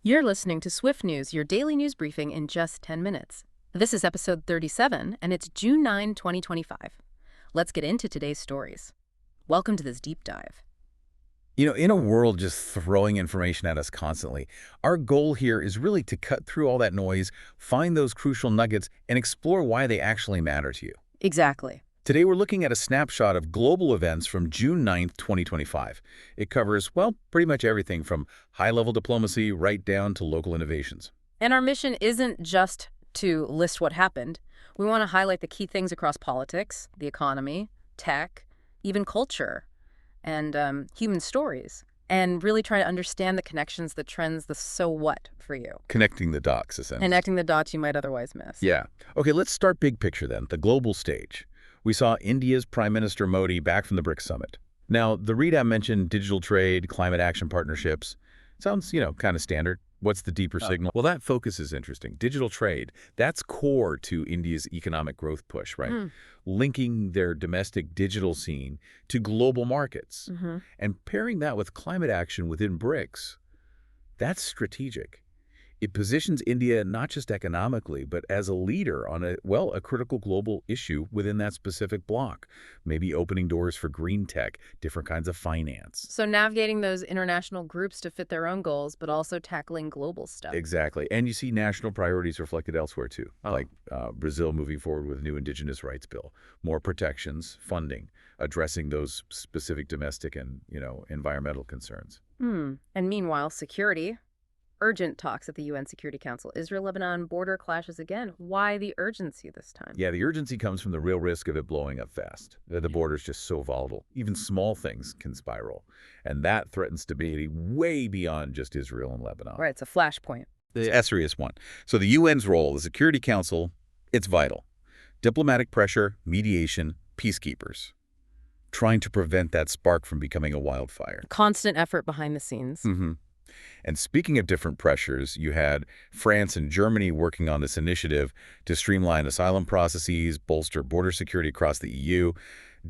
You're listening to Swift News, your daily news briefing in just 10 minutes. This is episode 37, and it's June 9, 2025. Let's get into today's stories. Welcome to this deep dive. In a world just throwing information at us constantly, our goal here is really to cut through all that noise, find those crucial nuggets, and explore why they actually matter to you. Exactly. Today, we're looking at a snapshot of global events from June 9th, 2025. It covers, well, pretty much everything from high-level diplomacy right down to local innovations. And our mission isn't just to list what happened. We want to highlight the key things across politics, the economy, tech, even culture, and human stories, and really try to understand the connections, the trends, the so what for you. Connecting the dots, essentially. Connecting the dots you might otherwise miss. Yeah. Okay, let's start big picture then, the global stage. We saw India's Prime Minister Modi back from the BRICS Summit. Now, the readout mentioned digital trade, climate action partnerships. Sounds, kind of standard. What's the deeper signal? Well, that focus is interesting. Digital trade, that's core to India's economic growth push, right? Linking their domestic digital scene to global markets. And pairing that with climate action within BRICS, that's strategic. It positions India not just economically, but as a leader on a critical global issue within that specific bloc, maybe opening doors for green tech, different kinds of finance. So navigating those international groups to fit their own goals, but also tackling global stuff. Exactly. And you see national priorities reflected elsewhere, too, like Brazil moving forward with a new indigenous rights bill, more protections, funding, addressing those specific domestic and, environmental concerns. And meanwhile, security. Urgent talks at the UN Security Council. Israel-Lebanon border clashes again. Why the urgency this time? Yeah, the urgency comes from the real risk of it blowing up fast. The border's just so volatile. Even small things can spiral. And that threatens stability way beyond just Israel and Lebanon. Right, it's a flashpoint. The a serious one. So the UN's role, the Security Council, it's vital. Diplomatic pressure, mediation, peacekeepers. Trying to prevent that spark from becoming a wildfire. Constant effort behind the scenes. And speaking of different pressures, you had France and Germany working on this initiative to streamline asylum processes, bolster border security across the EU.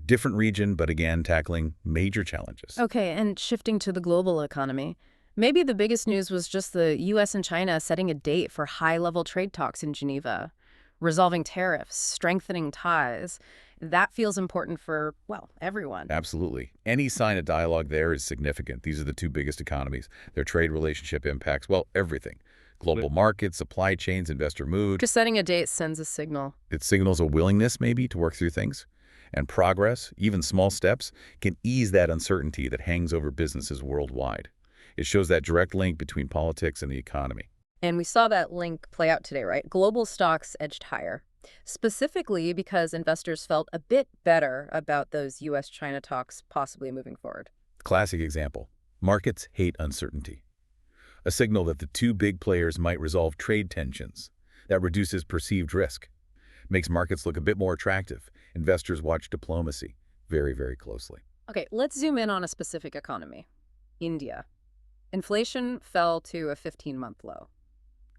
Different region, but again, tackling major challenges. Okay, and shifting to the global economy. Maybe the biggest news was just the U.S. and China setting a date for high-level trade talks in Geneva, resolving tariffs, strengthening ties. That feels important for, well, everyone. Absolutely. Any sign of dialogue there is significant. These are the two biggest economies. Their trade relationship impacts, well, everything. Global markets, supply chains, investor mood. Just setting a date sends a signal. It signals a willingness, maybe, to work through things. And progress, even small steps, can ease that uncertainty that hangs over businesses worldwide. It shows that direct link between politics and the economy. And we saw that link play out today, right? Global stocks edged higher, specifically because investors felt a bit better about those U.S.-China talks possibly moving forward. Classic example. Markets hate uncertainty. A signal that the two big players might resolve trade tensions. That reduces perceived risk. Makes markets look a bit more attractive. Investors watch diplomacy very, very closely. Okay, let's zoom in on a specific economy. India. Inflation fell to a 15-month low.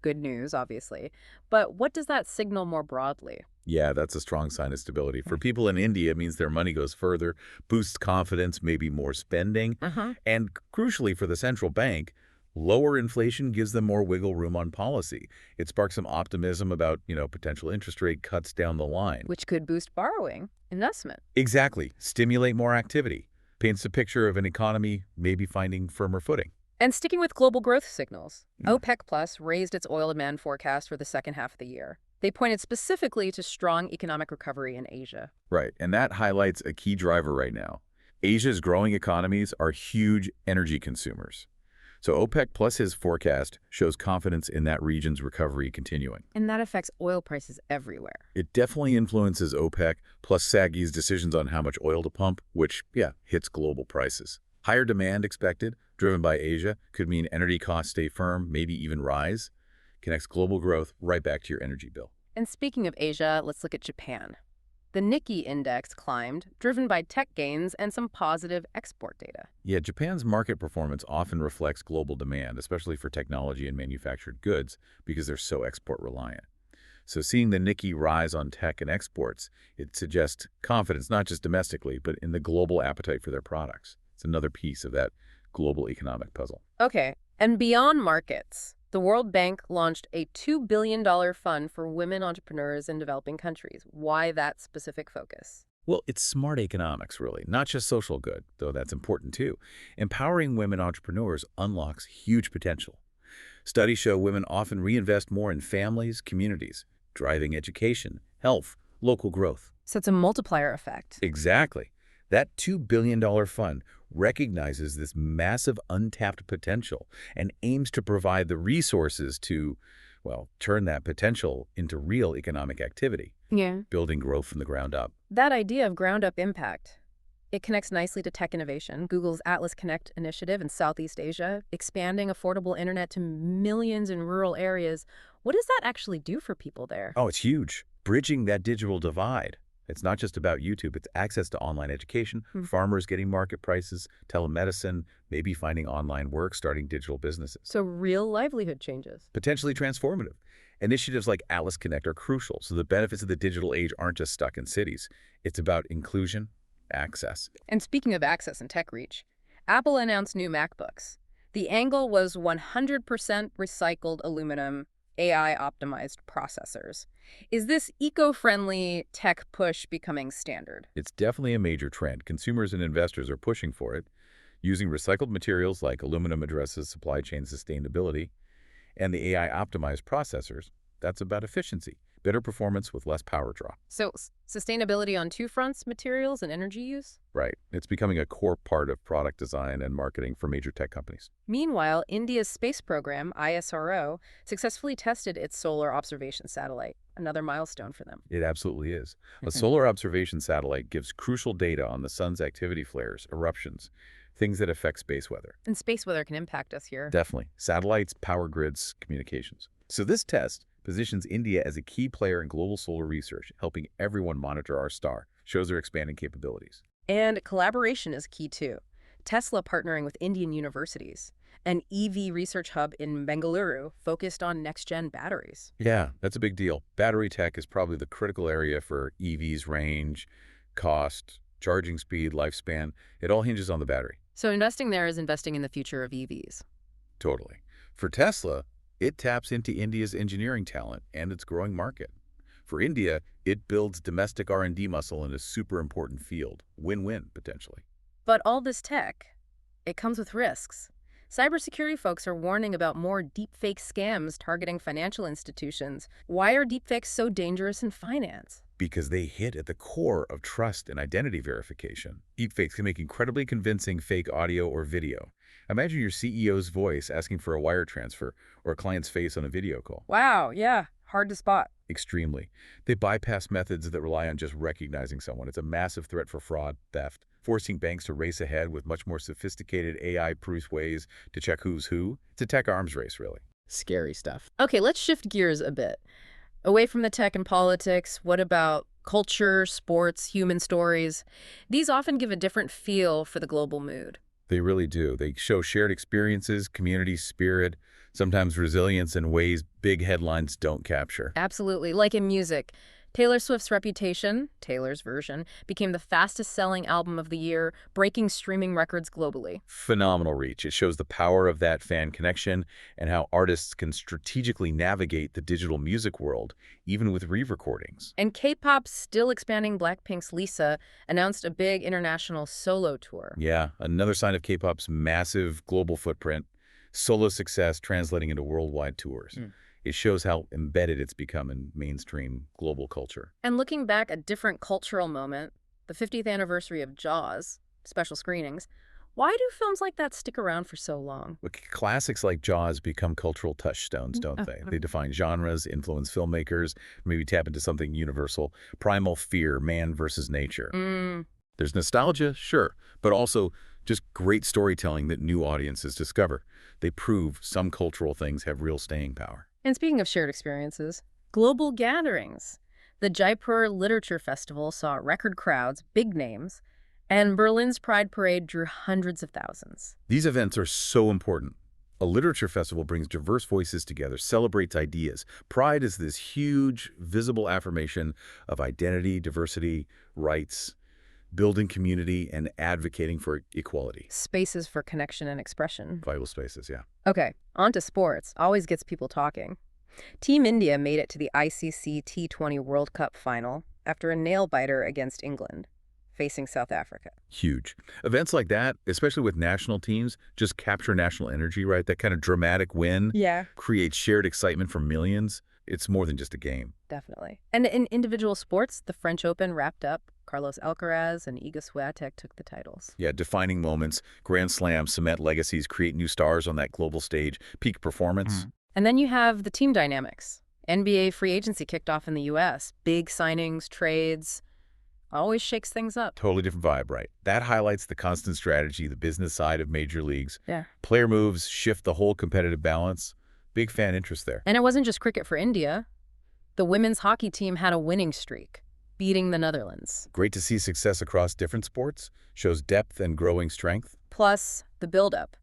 Good news, obviously. But what does that signal more broadly? Yeah, that's a strong sign of stability. For people in India, it means their money goes further, boosts confidence, maybe more spending. And crucially for the central bank, lower inflation gives them more wiggle room on policy. It sparks some optimism about, potential interest rate cuts down the line. Which could boost borrowing, investment. Exactly. Stimulate more activity. Paints a picture of an economy maybe finding firmer footing. And sticking with global growth signals, OPEC Plus raised its oil demand forecast for the second half of the year. They pointed specifically to strong economic recovery in Asia. Right, and that highlights a key driver right now. Asia's growing economies are huge energy consumers. So OPEC Plus's forecast shows confidence in that region's recovery continuing. And that affects oil prices everywhere. It definitely influences OPEC plus SAGI's decisions on how much oil to pump, which, hits global prices. Higher demand expected, driven by Asia, could mean energy costs stay firm, maybe even rise. Connects global growth right back to your energy bill. And speaking of Asia, let's look at Japan. The Nikkei index climbed, driven by tech gains and some positive export data. Yeah, Japan's market performance often reflects global demand, especially for technology and manufactured goods, because they're so export-reliant. So seeing the Nikkei rise on tech and exports, it suggests confidence not just domestically, but in the global appetite for their products. It's another piece of that global economic puzzle. Okay, and beyond markets, The World Bank launched a $2 billion fund for women entrepreneurs in developing countries. Why that specific focus? Well, it's smart economics, really, not just social good, though that's important too. Empowering women entrepreneurs unlocks huge potential. Studies show women often reinvest more in families, communities, driving education, health, local growth. So it's a multiplier effect. Exactly. That $2 billion fund recognizes this massive untapped potential and aims to provide the resources to, well, turn that potential into real economic activity, Yeah. building growth from the ground up. That idea of ground-up impact, it connects nicely to tech innovation. Google's Atlas Connect initiative in Southeast Asia, expanding affordable internet to millions in rural areas. What does that actually do for people there? Oh, it's huge. Bridging that digital divide. It's not just about YouTube, it's access to online education, farmers getting market prices, telemedicine, maybe finding online work, starting digital businesses. So real livelihood changes. Potentially transformative. Initiatives like Atlas Connect are crucial, so the benefits of the digital age aren't just stuck in cities. It's about inclusion, access. And speaking of access and tech reach, Apple announced new MacBooks. The angle was 100% recycled aluminum, AI-optimized processors. Is this eco-friendly tech push becoming standard? It's definitely a major trend. Consumers and investors are pushing for it. Using recycled materials like aluminum addresses supply chain sustainability, and the AI-optimized processors, that's about efficiency, better performance with less power draw. So sustainability on two fronts, materials and energy use? Right. It's becoming a core part of product design and marketing for major tech companies. Meanwhile, India's space program, ISRO, successfully tested its solar observation satellite, another milestone for them. It absolutely is. A solar observation satellite gives crucial data on the sun's activity flares, eruptions, things that affect space weather. And space weather can impact us here. Definitely. Satellites, power grids, communications. So this test positions India as a key player in global solar research, helping everyone monitor our star, shows their expanding capabilities. And collaboration is key too. Tesla partnering with Indian universities, an EV research hub in Bengaluru focused on next-gen batteries. Yeah, that's a big deal. Battery tech is probably the critical area for EVs' range, cost, charging speed, lifespan. It all hinges on the battery. So investing there is investing in the future of EVs. Totally. For Tesla, it taps into India's engineering talent and its growing market. For India, it builds domestic R&D muscle in a super important field. Win-win, potentially. But all this tech, it comes with risks. Cybersecurity folks are warning about more deepfake scams targeting financial institutions. Why are deepfakes so dangerous in finance? Because they hit at the core of trust and identity verification. Deepfakes can make incredibly convincing fake audio or video. Imagine your CEO's voice asking for a wire transfer or a client's face on a video call. Wow, yeah, hard to spot. Extremely. They bypass methods that rely on just recognizing someone. It's a massive threat for fraud, theft, forcing banks to race ahead with much more sophisticated AI-proof ways to check who's who. It's a tech arms race, really. Scary stuff. Okay, let's shift gears a bit. Away from the tech and politics, what about culture, sports, human stories? These often give a different feel for the global mood. They really do. They show shared experiences, community spirit, sometimes resilience in ways big headlines don't capture. Absolutely. Like in music, Taylor Swift's Reputation, Taylor's version, became the fastest-selling album of the year, breaking streaming records globally. Phenomenal reach. It shows the power of that fan connection and how artists can strategically navigate the digital music world, even with re-recordings. And K-pop's still expanding. Blackpink's Lisa announced a big international solo tour. Yeah, another sign of K-pop's massive global footprint, solo success translating into worldwide tours. It shows how embedded it's become in mainstream global culture. And looking back, a different cultural moment, the 50th anniversary of Jaws, special screenings. Why do films like that stick around for so long? Classics like Jaws become cultural touchstones, don't they? They define genres, influence filmmakers, maybe tap into something universal. Primal fear, man versus nature. There's nostalgia, sure, but also just great storytelling that new audiences discover. They prove some cultural things have real staying power. And speaking of shared experiences, global gatherings. The Jaipur Literature Festival saw record crowds, big names, and Berlin's Pride Parade drew hundreds of thousands. These events are so important. A literature festival brings diverse voices together, celebrates ideas. Pride is this huge, visible affirmation of identity, diversity, rights. building community and advocating for equality. Spaces for connection and expression. Vital spaces, yeah. Okay, on to sports. Always gets people talking. Team India made it to the ICC T20 World Cup final after a nail-biter against England, facing South Africa. Huge. Events like that, especially with national teams, just capture national energy, right? That kind of dramatic win Yeah, creates shared excitement for millions. It's more than just a game. definitely. And in individual sports, the French Open wrapped up. Carlos Alcaraz and Iga Swiatek took the titles. Yeah, defining moments, grand slams, cement legacies, create new stars on that global stage, peak performance. And then you have the team dynamics. NBA free agency kicked off in the U.S. Big signings, trades, always shakes things up. Totally different vibe, right? That highlights the constant strategy, the business side of major leagues. Yeah. Player moves shift the whole competitive balance. Big fan interest there. And it wasn't just cricket for India. The women's hockey team had a winning streak, beating the Netherlands. Great to see success across different sports. Shows depth and growing strength. Plus, the buildup.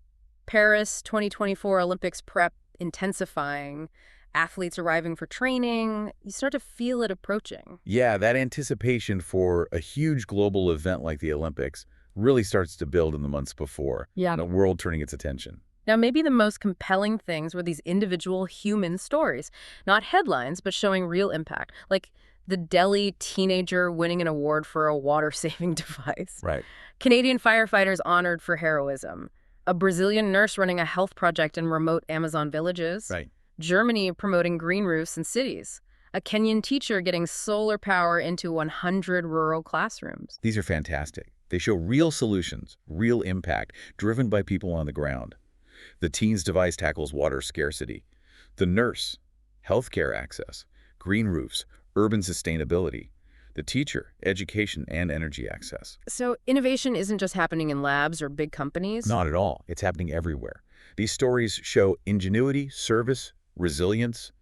Paris 2024 Olympics prep intensifying, athletes arriving for training. You start to feel it approaching. Yeah, that anticipation for a huge global event like the Olympics really starts to build in the months before. Yeah. The world turning its attention. Now, maybe the most compelling things were these individual human stories. Not headlines, but showing real impact. Like the Delhi teenager winning an award for a water-saving device. Right. Canadian firefighters honored for heroism. A Brazilian nurse running a health project in remote Amazon villages. Right. Germany promoting green roofs in cities. A Kenyan teacher getting solar power into 100 rural classrooms. These are fantastic. They show real solutions, real impact, driven by people on the ground. The teens device tackles water scarcity. The nurse, healthcare access, green roofs, urban sustainability. The teacher, education and energy access. So innovation isn't just happening in labs or big companies? Not at all. It's happening everywhere. These stories show ingenuity, service, resilience,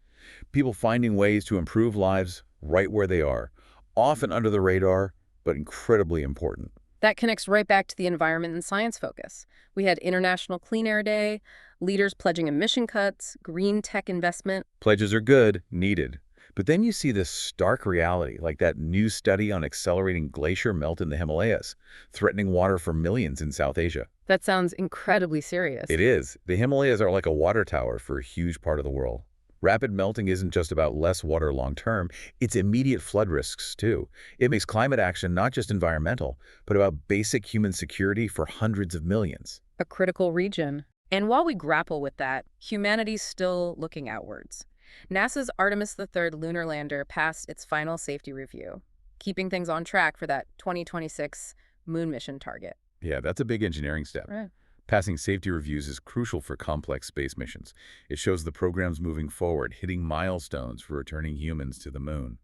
people finding ways to improve lives right where they are, often under the radar, but incredibly important. That connects right back to the environment and science focus. We had International Clean Air Day, leaders pledging emission cuts, green tech investment. Pledges are good, needed. But then you see this stark reality, like that new study on accelerating glacier melt in the Himalayas, threatening water for millions in South Asia. That sounds incredibly serious. It is. The Himalayas are like a water tower for a huge part of the world. Rapid melting isn't just about less water long-term, it's immediate flood risks, too. It makes climate action not just environmental, but about basic human security for hundreds of millions. A critical region. And while we grapple with that, humanity's still looking outwards. NASA's Artemis III lunar lander passed its final safety review, keeping things on track for that 2026 moon mission target. Yeah, that's a big engineering step. Right. Passing safety reviews is crucial for complex space missions. It shows the program's moving forward, hitting milestones for returning humans to the moon.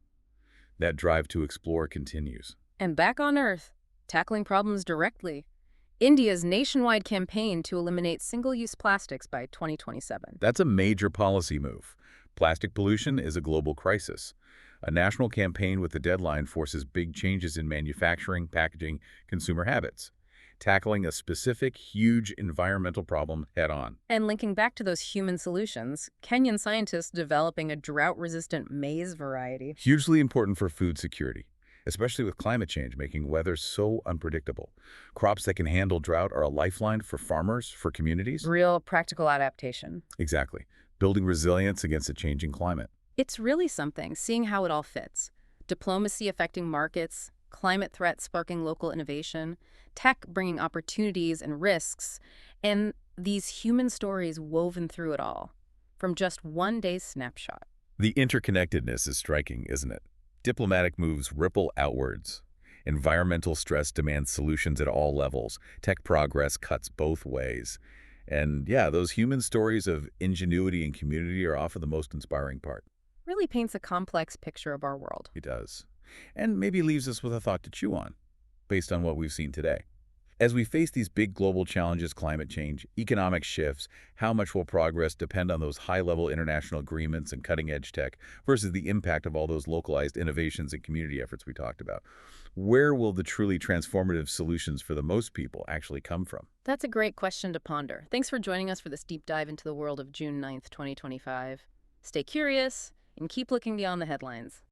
That drive to explore continues. And back on Earth, tackling problems directly. India's nationwide campaign to eliminate single-use plastics by 2027. That's a major policy move. Plastic pollution is a global crisis. A national campaign with a deadline forces big changes in manufacturing, packaging, consumer habits, tackling a specific, huge environmental problem head-on. And linking back to those human solutions, Kenyan scientists developing a drought-resistant maize variety. Hugely important for food security, especially with climate change making weather so unpredictable. Crops that can handle drought are a lifeline for farmers, for communities. Real practical adaptation. Exactly. Building resilience against a changing climate. It's really something, seeing how it all fits. Diplomacy affecting markets, climate threats sparking local innovation, tech bringing opportunities and risks, and these human stories woven through it all, from just one day's snapshot. The interconnectedness is striking, isn't it? Diplomatic moves ripple outwards. Environmental stress demands solutions at all levels. Tech progress cuts both ways. And yeah, those human stories of ingenuity and community are often the most inspiring part. Really paints a complex picture of our world. It does. And maybe leaves us with a thought to chew on, based on what we've seen today. As we face these big global challenges, climate change, economic shifts, how much will progress depend on those high-level international agreements and cutting-edge tech versus the impact of all those localized innovations and community efforts we talked about? Where will the truly transformative solutions for the most people actually come from? That's a great question to ponder. Thanks for joining us for this deep dive into the world of June 9th, 2025. Stay curious and keep looking beyond the headlines.